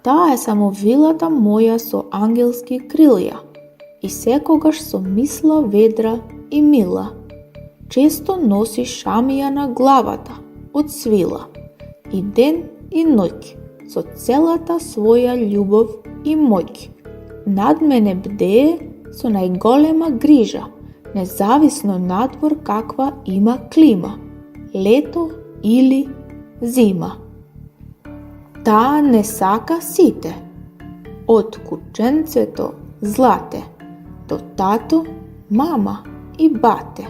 Таа е само вилата моја со ангелски крилја и секогаш со мисла ведра и мила. Често носи шамија на главата од свила и ден и ноќ со целата своја љубов и моќ. Над мене бдее со најголема грижа, независно надвор каква има клима, лето или зима. Таа не сака сите, од кученцето злате до тато, мама и бате.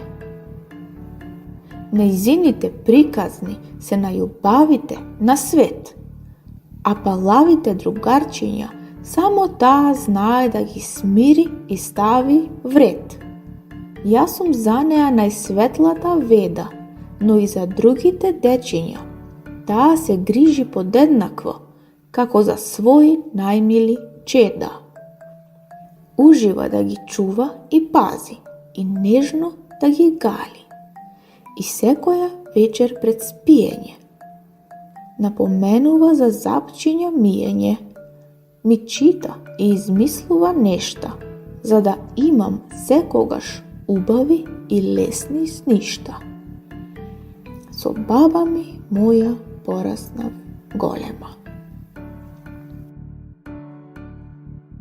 Нејзините приказни се најубавите на свет, а палавите другарчиња само таа знае да ги смири и стави вред. Јас сум за неа најсветлата веда, но и за другите дечиња. Таа се грижи подеднакво, како за своји најмили чеда. Ужива да ги чува и пази, и нежно да ги гали. И секоја вечер пред спиење напоменува за запчиња миење, ми чита и измислува нешта, за да имам секогаш убави и лесни сништа. Со баба ми моја пораснав голема.